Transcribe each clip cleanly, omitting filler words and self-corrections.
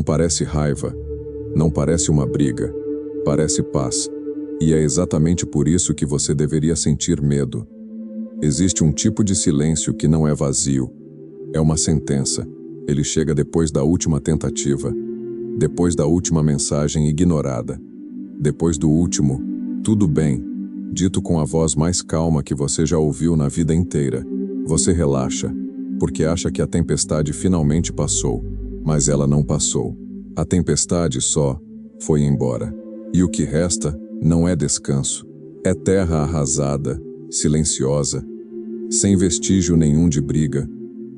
Não parece raiva, não parece uma briga, parece paz. E é exatamente por isso que você deveria sentir medo. Existe um tipo de silêncio que não é vazio. É uma sentença. Ele chega depois da última tentativa, depois da última mensagem ignorada, depois do último "tudo bem", dito com a voz mais calma que você já ouviu na vida inteira. Você relaxa, porque acha que a tempestade finalmente passou, mas ela não passou. A tempestade só foi embora. E o que resta não é descanso. É terra arrasada, silenciosa, sem vestígio nenhum de briga,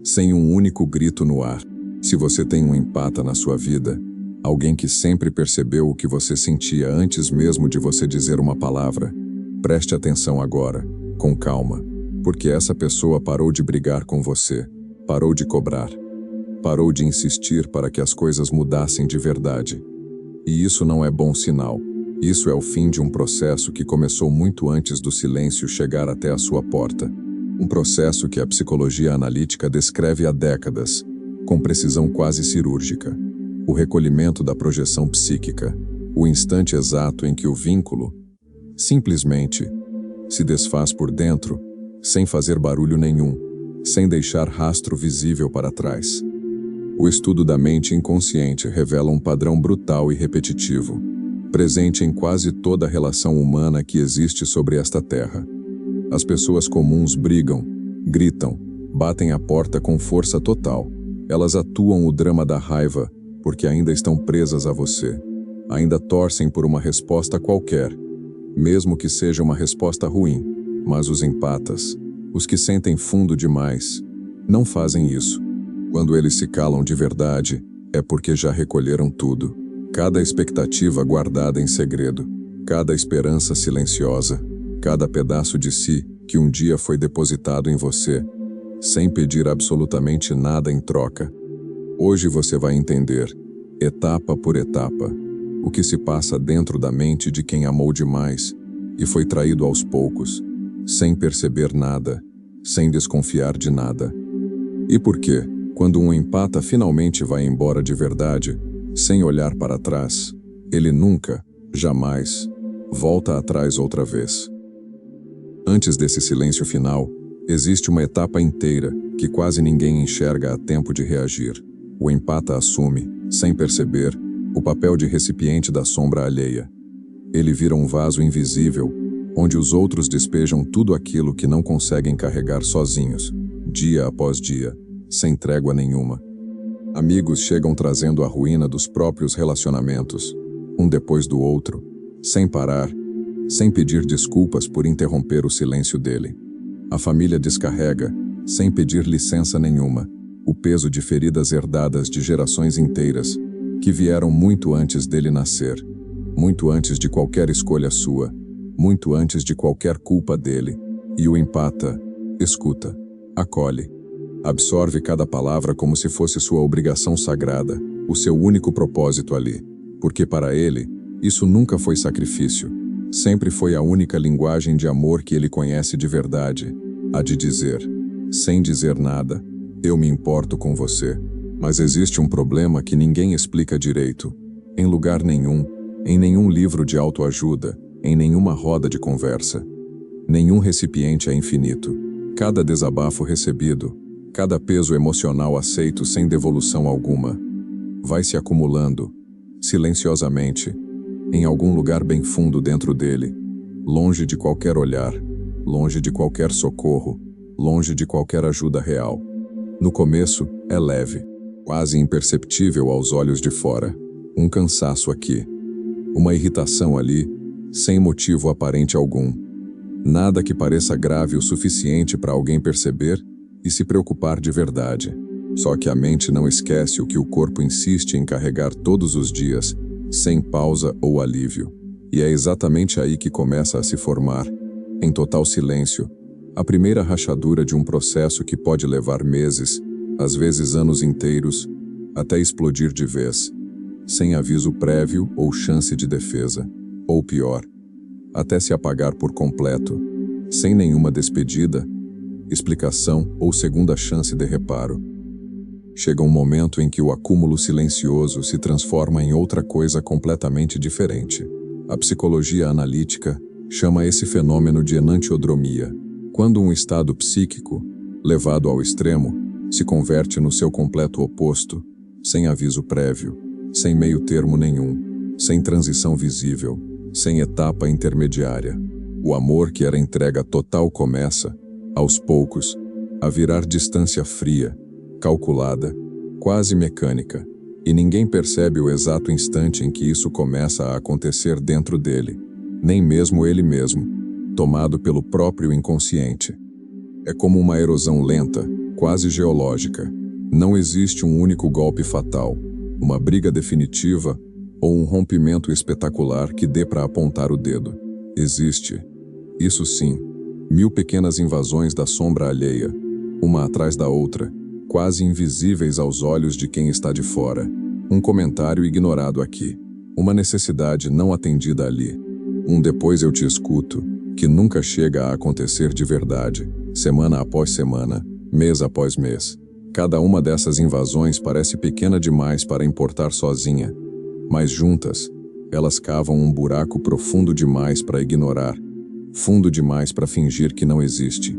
sem um único grito no ar. Se você tem um empata na sua vida, alguém que sempre percebeu o que você sentia antes mesmo de você dizer uma palavra, preste atenção agora, com calma, porque essa pessoa parou de brigar com você, parou de cobrar, parou de insistir para que as coisas mudassem de verdade. E isso não é bom sinal. Isso é o fim de um processo que começou muito antes do silêncio chegar até a sua porta. Um processo que a psicologia analítica descreve há décadas, com precisão quase cirúrgica. O recolhimento da projeção psíquica, o instante exato em que o vínculo, simplesmente, se desfaz por dentro, sem fazer barulho nenhum, sem deixar rastro visível para trás. O estudo da mente inconsciente revela um padrão brutal e repetitivo, presente em quase toda a relação humana que existe sobre esta terra. As pessoas comuns brigam, gritam, batem a porta com força total. Elas atuam o drama da raiva porque ainda estão presas a você. Ainda torcem por uma resposta qualquer, mesmo que seja uma resposta ruim. Mas os empatas, os que sentem fundo demais, não fazem isso. Quando eles se calam de verdade, é porque já recolheram tudo. Cada expectativa guardada em segredo, cada esperança silenciosa, cada pedaço de si que um dia foi depositado em você, sem pedir absolutamente nada em troca. Hoje você vai entender, etapa por etapa, o que se passa dentro da mente de quem amou demais e foi traído aos poucos, sem perceber nada, sem desconfiar de nada. E por quê? Quando um empata finalmente vai embora de verdade, sem olhar para trás, ele nunca, jamais, volta atrás outra vez. Antes desse silêncio final, existe uma etapa inteira que quase ninguém enxerga a tempo de reagir. O empata assume, sem perceber, o papel de recipiente da sombra alheia. Ele vira um vaso invisível, onde os outros despejam tudo aquilo que não conseguem carregar sozinhos, dia após dia, sem trégua nenhuma. Amigos chegam trazendo a ruína dos próprios relacionamentos, um depois do outro, sem parar, sem pedir desculpas por interromper o silêncio dele. A família descarrega, sem pedir licença nenhuma, o peso de feridas herdadas de gerações inteiras, que vieram muito antes dele nascer, muito antes de qualquer escolha sua, muito antes de qualquer culpa dele. E o empata, escuta, acolhe, absorve cada palavra como se fosse sua obrigação sagrada, o seu único propósito ali, porque para ele, isso nunca foi sacrifício, sempre foi a única linguagem de amor que ele conhece de verdade, a de dizer, sem dizer nada, eu me importo com você. Mas existe um problema que ninguém explica direito, em lugar nenhum, em nenhum livro de autoajuda, em nenhuma roda de conversa. Nenhum recipiente é infinito. Cada desabafo recebido, cada peso emocional aceito sem devolução alguma, vai se acumulando, silenciosamente, em algum lugar bem fundo dentro dele, longe de qualquer olhar, longe de qualquer socorro, longe de qualquer ajuda real. No começo, é leve, quase imperceptível aos olhos de fora. Um cansaço aqui, uma irritação ali, sem motivo aparente algum. Nada que pareça grave o suficiente para alguém perceber e se preocupar de verdade. Só que a mente não esquece o que o corpo insiste em carregar todos os dias, sem pausa ou alívio. E é exatamente aí que começa a se formar, em total silêncio, a primeira rachadura de um processo que pode levar meses, às vezes anos inteiros, até explodir de vez, sem aviso prévio ou chance de defesa, ou pior, até se apagar por completo, sem nenhuma despedida, explicação ou segunda chance de reparo. chega um momento em que o acúmulo silencioso se transforma em outra coisa completamente diferente. A psicologia analítica chama esse fenômeno de enantiodromia, quando um estado psíquico, levado ao extremo, se converte no seu completo oposto, sem aviso prévio, sem meio termo nenhum, sem transição visível, sem etapa intermediária. O amor que era entrega total começa, aos poucos, a virar distância fria, calculada, quase mecânica, e ninguém percebe o exato instante em que isso começa a acontecer dentro dele, nem mesmo ele mesmo, tomado pelo próprio inconsciente. É como uma erosão lenta, quase geológica. Não existe um único golpe fatal, uma briga definitiva ou um rompimento espetacular que dê para apontar o dedo. Existe, isso sim, 1000 pequenas invasões da sombra alheia, uma atrás da outra, quase invisíveis aos olhos de quem está de fora. Um comentário ignorado aqui, uma necessidade não atendida ali, um depois eu te escuto, que nunca chega a acontecer de verdade, semana após semana, mês após mês. Cada uma dessas invasões parece pequena demais para importar sozinha, mas juntas, elas cavam um buraco profundo demais para ignorar, fundo demais para fingir que não existe.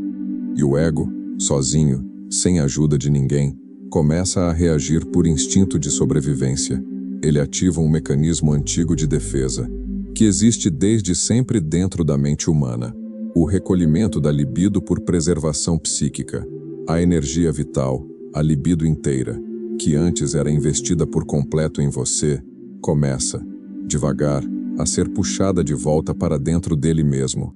E o ego, sozinho, sem ajuda de ninguém, começa a reagir por instinto de sobrevivência. Ele ativa um mecanismo antigo de defesa, que existe desde sempre dentro da mente humana. O recolhimento da libido por preservação psíquica. A energia vital, a libido inteira, que antes era investida por completo em você, começa, devagar, a ser puxada de volta para dentro dele mesmo.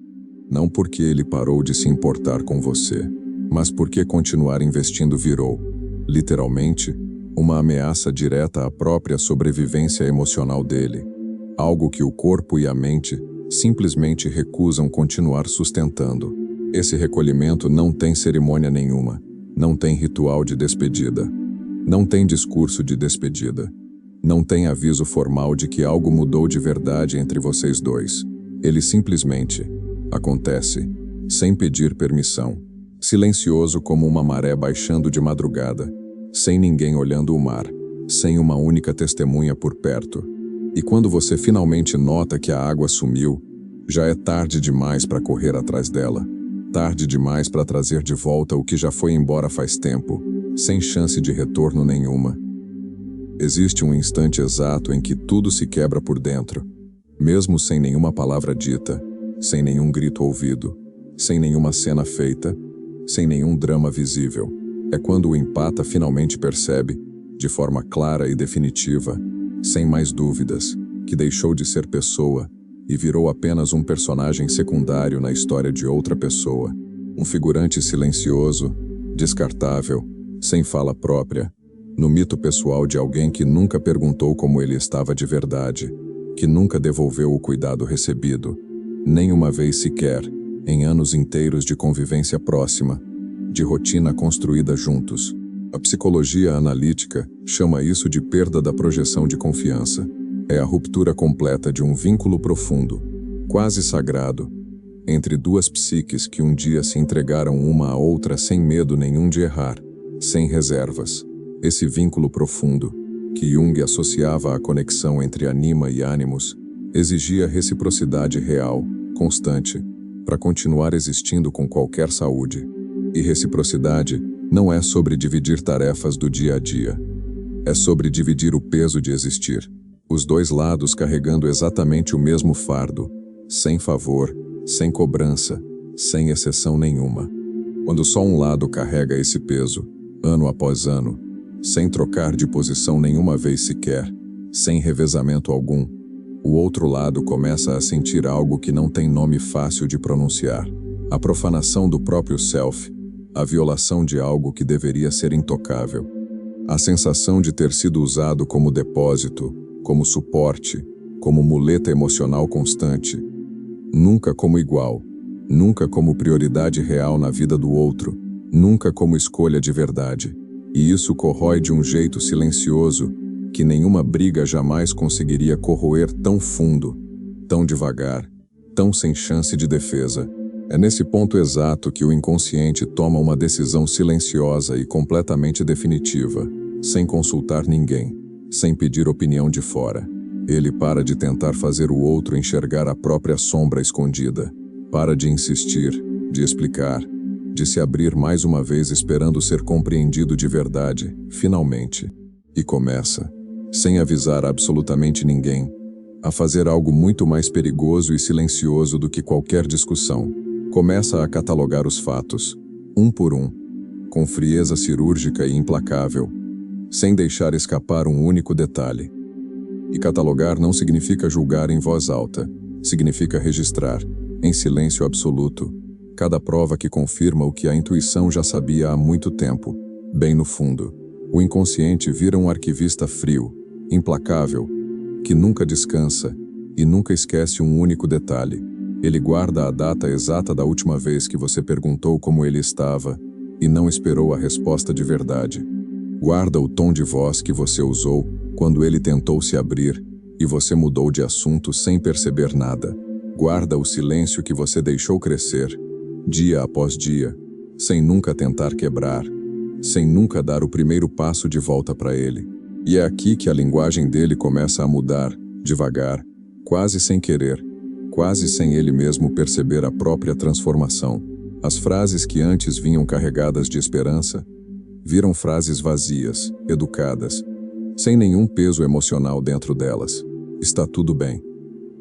Não porque ele parou de se importar com você, mas porque continuar investindo virou, literalmente, uma ameaça direta à própria sobrevivência emocional dele. Algo que o corpo e a mente simplesmente recusam continuar sustentando. Esse recolhimento não tem cerimônia nenhuma, não tem ritual de despedida, não tem discurso de despedida, não tem aviso formal de que algo mudou de verdade entre vocês dois. Ele simplesmente acontece, sem pedir permissão, silencioso como uma maré baixando de madrugada, sem ninguém olhando o mar, sem uma única testemunha por perto. E quando você finalmente nota que a água sumiu, já é tarde demais para correr atrás dela. Tarde demais para trazer de volta o que já foi embora faz tempo, sem chance de retorno nenhuma. Existe um instante exato em que tudo se quebra por dentro, mesmo sem nenhuma palavra dita, sem nenhum grito ouvido, sem nenhuma cena feita, sem nenhum drama visível. É quando o empata finalmente percebe, de forma clara e definitiva, sem mais dúvidas, que deixou de ser pessoa e virou apenas um personagem secundário na história de outra pessoa. Um figurante silencioso, descartável, sem fala própria, no mito pessoal de alguém que nunca perguntou como ele estava de verdade, que nunca devolveu o cuidado recebido, nem uma vez sequer, em anos inteiros de convivência próxima, de rotina construída juntos. A psicologia analítica chama isso de perda da projeção de confiança. É a ruptura completa de um vínculo profundo, quase sagrado, entre duas psiques que um dia se entregaram uma à outra sem medo nenhum de errar, sem reservas. Esse vínculo profundo, que Jung associava à conexão entre anima e ânimos, exigia reciprocidade real, constante, para continuar existindo com qualquer saúde. E reciprocidade não é sobre dividir tarefas do dia a dia. É sobre dividir o peso de existir. Os dois lados carregando exatamente o mesmo fardo, sem favor, sem cobrança, sem exceção nenhuma. Quando só um lado carrega esse peso, ano após ano, sem trocar de posição nenhuma vez sequer, sem revezamento algum, o outro lado começa a sentir algo que não tem nome fácil de pronunciar. A profanação do próprio self, a violação de algo que deveria ser intocável. A sensação de ter sido usado como depósito, como suporte, como muleta emocional constante. Nunca como igual, nunca como prioridade real na vida do outro, nunca como escolha de verdade. E isso corrói de um jeito silencioso, que nenhuma briga jamais conseguiria corroer tão fundo, tão devagar, tão sem chance de defesa. É nesse ponto exato que o inconsciente toma uma decisão silenciosa e completamente definitiva, sem consultar ninguém, sem pedir opinião de fora. Ele para de tentar fazer o outro enxergar a própria sombra escondida. Para de insistir, de explicar, de se abrir mais uma vez esperando ser compreendido de verdade, finalmente. E começa, sem avisar absolutamente ninguém, a fazer algo muito mais perigoso e silencioso do que qualquer discussão. Começa a catalogar os fatos, um por um, com frieza cirúrgica e implacável, sem deixar escapar um único detalhe. E catalogar não significa julgar em voz alta, significa registrar, em silêncio absoluto, cada prova que confirma o que a intuição já sabia há muito tempo. Bem no fundo, o inconsciente vira um arquivista frio, implacável, que nunca descansa e nunca esquece um único detalhe. Ele guarda a data exata da última vez que você perguntou como ele estava e não esperou a resposta de verdade. Guarda o tom de voz que você usou quando ele tentou se abrir e você mudou de assunto sem perceber nada. Guarda o silêncio que você deixou crescer, dia após dia, sem nunca tentar quebrar, sem nunca dar o primeiro passo de volta para ele. E é aqui que a linguagem dele começa a mudar, devagar, quase sem querer, quase sem ele mesmo perceber a própria transformação. As frases que antes vinham carregadas de esperança, viram frases vazias, educadas, sem nenhum peso emocional dentro delas. Está tudo bem.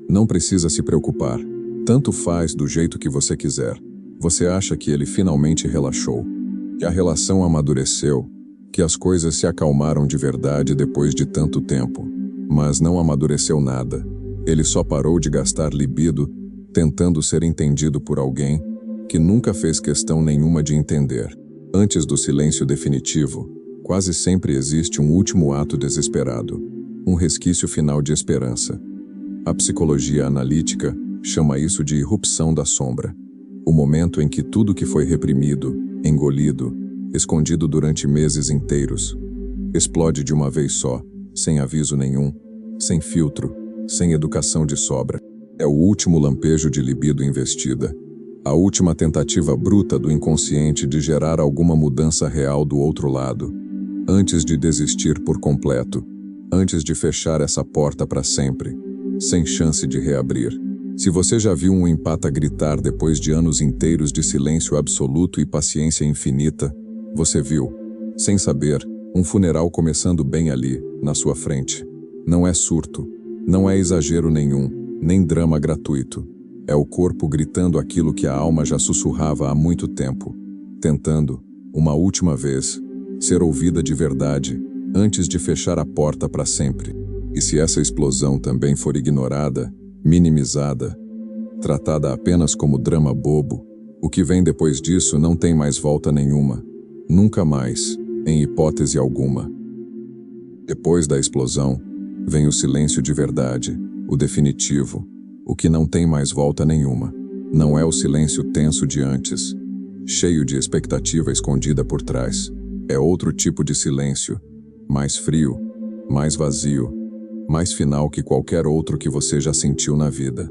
Não precisa se preocupar. Tanto faz do jeito que você quiser. Você acha que ele finalmente relaxou, que a relação amadureceu, que as coisas se acalmaram de verdade depois de tanto tempo. Mas não amadureceu nada. Ele só parou de gastar libido tentando ser entendido por alguém que nunca fez questão nenhuma de entender. Antes do silêncio definitivo, quase sempre existe um último ato desesperado, um resquício final de esperança. A psicologia analítica chama isso de irrupção da sombra, o momento em que tudo que foi reprimido, engolido, escondido durante meses inteiros, explode de uma vez só, sem aviso nenhum, sem filtro, sem educação de sobra. É o último lampejo de libido investida, a última tentativa bruta do inconsciente de gerar alguma mudança real do outro lado, antes de desistir por completo, antes de fechar essa porta para sempre, sem chance de reabrir. Se você já viu um empata gritar depois de anos inteiros de silêncio absoluto e paciência infinita, você viu, sem saber, um funeral começando bem ali, na sua frente. Não é surto, não é exagero nenhum, nem drama gratuito. É o corpo gritando aquilo que a alma já sussurrava há muito tempo, tentando, uma última vez, ser ouvida de verdade, antes de fechar a porta para sempre. E se essa explosão também for ignorada, minimizada, tratada apenas como drama bobo, o que vem depois disso não tem mais volta nenhuma. Nunca mais, em hipótese alguma. Depois da explosão, vem o silêncio de verdade, o definitivo, o que não tem mais volta nenhuma. Não é o silêncio tenso de antes, cheio de expectativa escondida por trás. É outro tipo de silêncio, mais frio, mais vazio, mais final que qualquer outro que você já sentiu na vida.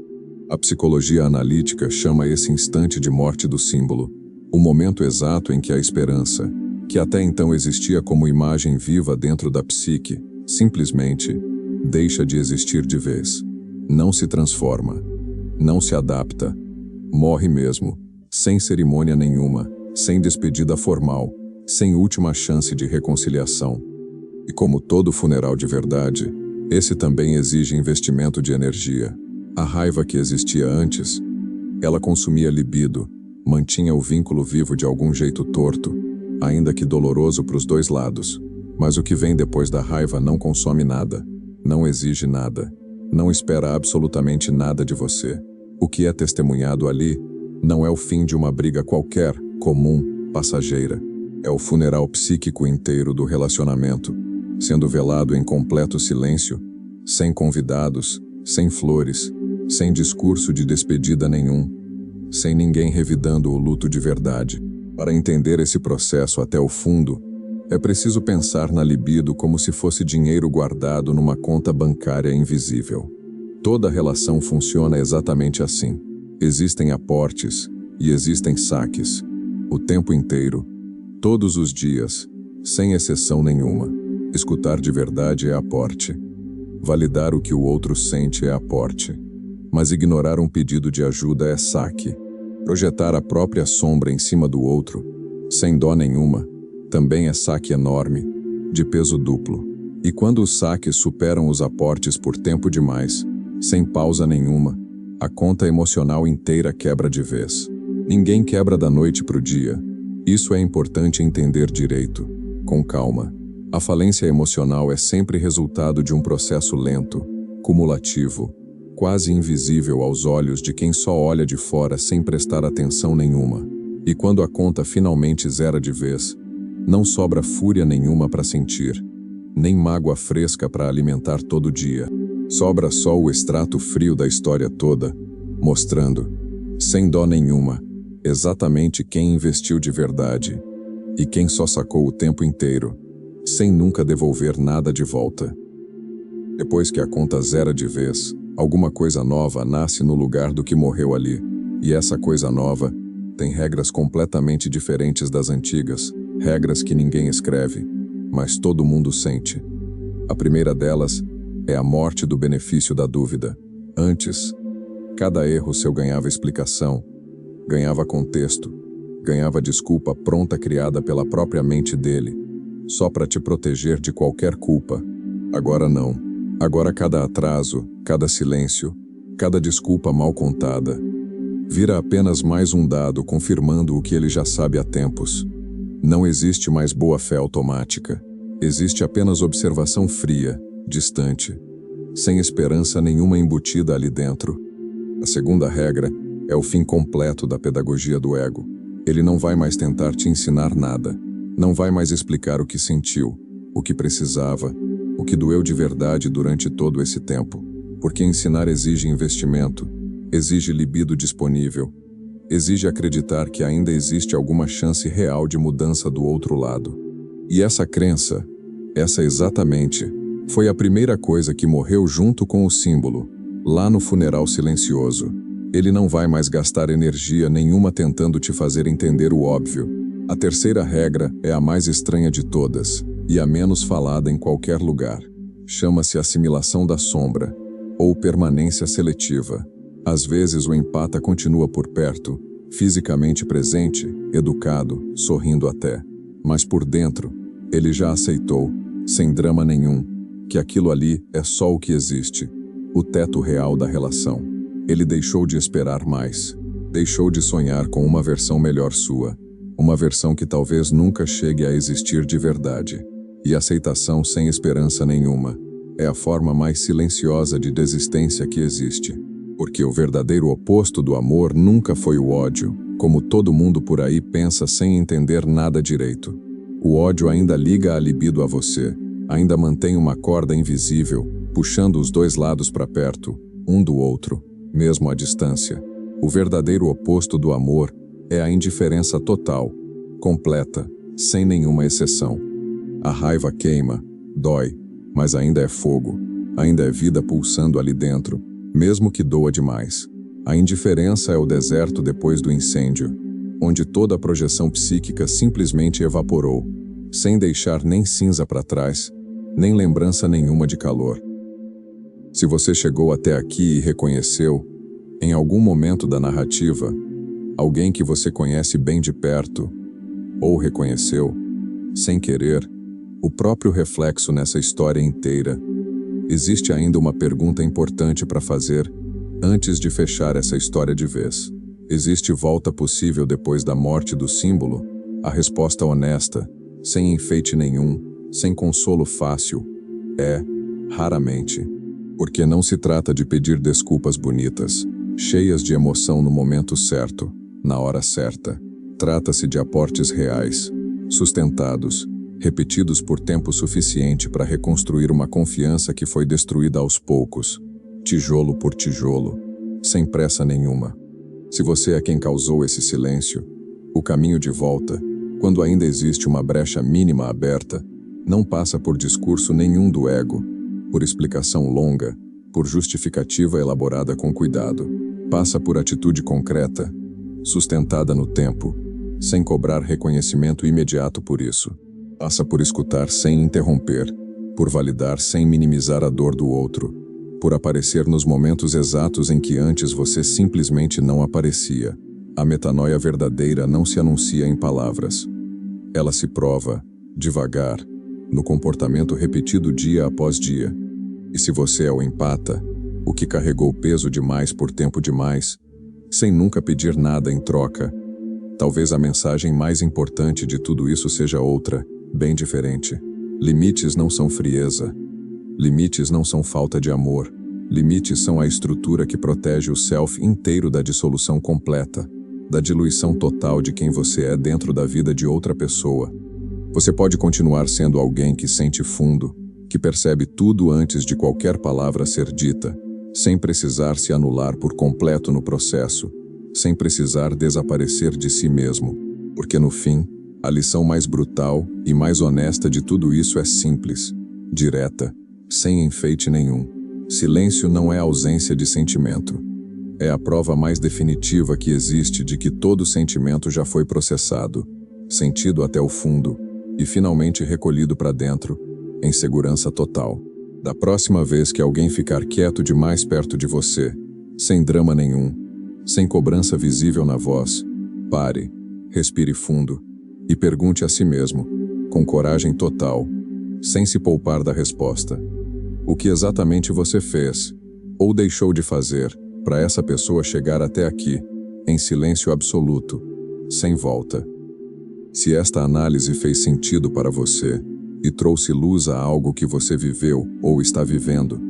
A psicologia analítica chama esse instante de morte do símbolo, o momento exato em que a esperança, que até então existia como imagem viva dentro da psique, simplesmente deixa de existir de vez. Não se transforma, não se adapta, morre mesmo, sem cerimônia nenhuma, sem despedida formal, sem última chance de reconciliação. E como todo funeral de verdade, esse também exige investimento de energia. A raiva que existia antes, ela consumia libido, mantinha o vínculo vivo de algum jeito torto, ainda que doloroso para os dois lados. Mas o que vem depois da raiva não consome nada, não exige nada, não espera absolutamente nada de você. O que é testemunhado ali não é o fim de uma briga qualquer, comum, passageira. É o funeral psíquico inteiro do relacionamento, sendo velado em completo silêncio, sem convidados, sem flores, sem discurso de despedida nenhum, sem ninguém revidando o luto de verdade. Para entender esse processo até o fundo, é preciso pensar na libido como se fosse dinheiro guardado numa conta bancária invisível. Toda relação funciona exatamente assim. Existem aportes e existem saques, o tempo inteiro, todos os dias, sem exceção nenhuma. Escutar de verdade é aporte. Validar o que o outro sente é aporte. Mas ignorar um pedido de ajuda é saque. Projetar a própria sombra em cima do outro, sem dó nenhuma, também é saque enorme, de peso duplo. E quando os saques superam os aportes por tempo demais, sem pausa nenhuma, a conta emocional inteira quebra de vez. Ninguém quebra da noite para o dia. Isso é importante entender direito, com calma. A falência emocional é sempre resultado de um processo lento, cumulativo, quase invisível aos olhos de quem só olha de fora sem prestar atenção nenhuma. E quando a conta finalmente zera de vez, não sobra fúria nenhuma para sentir, nem mágoa fresca para alimentar todo dia. Sobra só o extrato frio da história toda, mostrando, sem dó nenhuma, exatamente quem investiu de verdade e quem só sacou o tempo inteiro, sem nunca devolver nada de volta. Depois que a conta zera de vez, alguma coisa nova nasce no lugar do que morreu ali, e essa coisa nova tem regras completamente diferentes das antigas, regras que ninguém escreve, mas todo mundo sente. A primeira delas é a morte do benefício da dúvida. Antes, cada erro seu ganhava explicação, ganhava contexto, ganhava desculpa pronta criada pela própria mente dele, só para te proteger de qualquer culpa. Agora não. Agora cada atraso, cada silêncio, cada desculpa mal contada, vira apenas mais um dado confirmando o que ele já sabe há tempos. Não existe mais boa-fé automática. Existe apenas observação fria, distante, sem esperança nenhuma embutida ali dentro. A segunda regra é o fim completo da pedagogia do ego. Ele não vai mais tentar te ensinar nada. Não vai mais explicar o que sentiu, o que precisava, o que doeu de verdade durante todo esse tempo. Porque ensinar exige investimento, exige libido disponível, exige acreditar que ainda existe alguma chance real de mudança do outro lado. E essa crença, essa exatamente, foi a primeira coisa que morreu junto com o símbolo, lá no funeral silencioso. Ele não vai mais gastar energia nenhuma tentando te fazer entender o óbvio. A terceira regra é a mais estranha de todas, e a menos falada em qualquer lugar. Chama-se assimilação da sombra, ou permanência seletiva. Às vezes o empata continua por perto, fisicamente presente, educado, sorrindo até. Mas por dentro, ele já aceitou, sem drama nenhum, que aquilo ali é só o que existe, o teto real da relação. Ele deixou de esperar mais, deixou de sonhar com uma versão melhor sua, uma versão que talvez nunca chegue a existir de verdade. E aceitação sem esperança nenhuma é a forma mais silenciosa de desistência que existe. Porque o verdadeiro oposto do amor nunca foi o ódio, como todo mundo por aí pensa sem entender nada direito. O ódio ainda liga a libido a você, ainda mantém uma corda invisível, puxando os dois lados para perto, um do outro, mesmo à distância. O verdadeiro oposto do amor é a indiferença total, completa, sem nenhuma exceção. A raiva queima, dói, mas ainda é fogo, ainda é vida pulsando ali dentro, mesmo que doa demais. A indiferença é o deserto depois do incêndio, onde toda a projeção psíquica simplesmente evaporou, sem deixar nem cinza para trás, nem lembrança nenhuma de calor. Se você chegou até aqui e reconheceu, em algum momento da narrativa, alguém que você conhece bem de perto, ou reconheceu, sem querer, o próprio reflexo nessa história inteira, existe ainda uma pergunta importante para fazer antes de fechar essa história de vez. Existe volta possível depois da morte do símbolo? A resposta honesta, sem enfeite nenhum, sem consolo fácil, é raramente. Porque não se trata de pedir desculpas bonitas, cheias de emoção no momento certo, na hora certa. Trata-se de aportes reais, sustentados, repetidos por tempo suficiente para reconstruir uma confiança que foi destruída aos poucos, tijolo por tijolo, sem pressa nenhuma. Se você é quem causou esse silêncio, o caminho de volta, quando ainda existe uma brecha mínima aberta, não passa por discurso nenhum do ego, por explicação longa, por justificativa elaborada com cuidado. Passa por atitude concreta, sustentada no tempo, sem cobrar reconhecimento imediato por isso. Passa por escutar sem interromper, por validar sem minimizar a dor do outro, por aparecer nos momentos exatos em que antes você simplesmente não aparecia. A metanoia verdadeira não se anuncia em palavras. Ela se prova, devagar, no comportamento repetido dia após dia. E se você é o empata, o que carregou peso demais por tempo demais, sem nunca pedir nada em troca, talvez a mensagem mais importante de tudo isso seja outra, bem diferente. Limites não são frieza. Limites não são falta de amor. Limites são a estrutura que protege o self inteiro da dissolução completa, da diluição total de quem você é dentro da vida de outra pessoa. Você pode continuar sendo alguém que sente fundo, que percebe tudo antes de qualquer palavra ser dita, sem precisar se anular por completo no processo, sem precisar desaparecer de si mesmo, porque no fim, a lição mais brutal e mais honesta de tudo isso é simples, direta, sem enfeite nenhum. Silêncio não é ausência de sentimento. É a prova mais definitiva que existe de que todo sentimento já foi processado, sentido até o fundo e finalmente recolhido para dentro, em segurança total. Da próxima vez que alguém ficar quieto demais perto de você, sem drama nenhum, sem cobrança visível na voz, pare, respire fundo e pergunte a si mesmo, com coragem total, sem se poupar da resposta: o que exatamente você fez, ou deixou de fazer, para essa pessoa chegar até aqui, em silêncio absoluto, sem volta? Se esta análise fez sentido para você e trouxe luz a algo que você viveu ou está vivendo,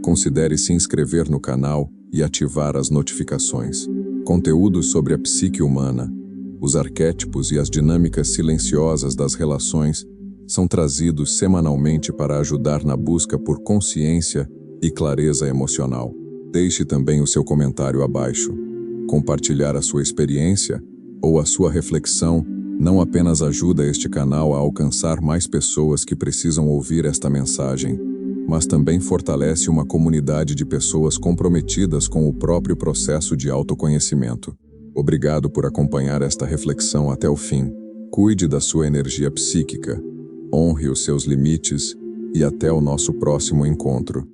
considere se inscrever no canal e ativar as notificações. Conteúdos sobre a psique humana, os arquétipos e as dinâmicas silenciosas das relações são trazidos semanalmente para ajudar na busca por consciência e clareza emocional. Deixe também o seu comentário abaixo. Compartilhar a sua experiência ou a sua reflexão não apenas ajuda este canal a alcançar mais pessoas que precisam ouvir esta mensagem, mas também fortalece uma comunidade de pessoas comprometidas com o próprio processo de autoconhecimento. Obrigado por acompanhar esta reflexão até o fim. Cuide da sua energia psíquica, honre os seus limites e até o nosso próximo encontro.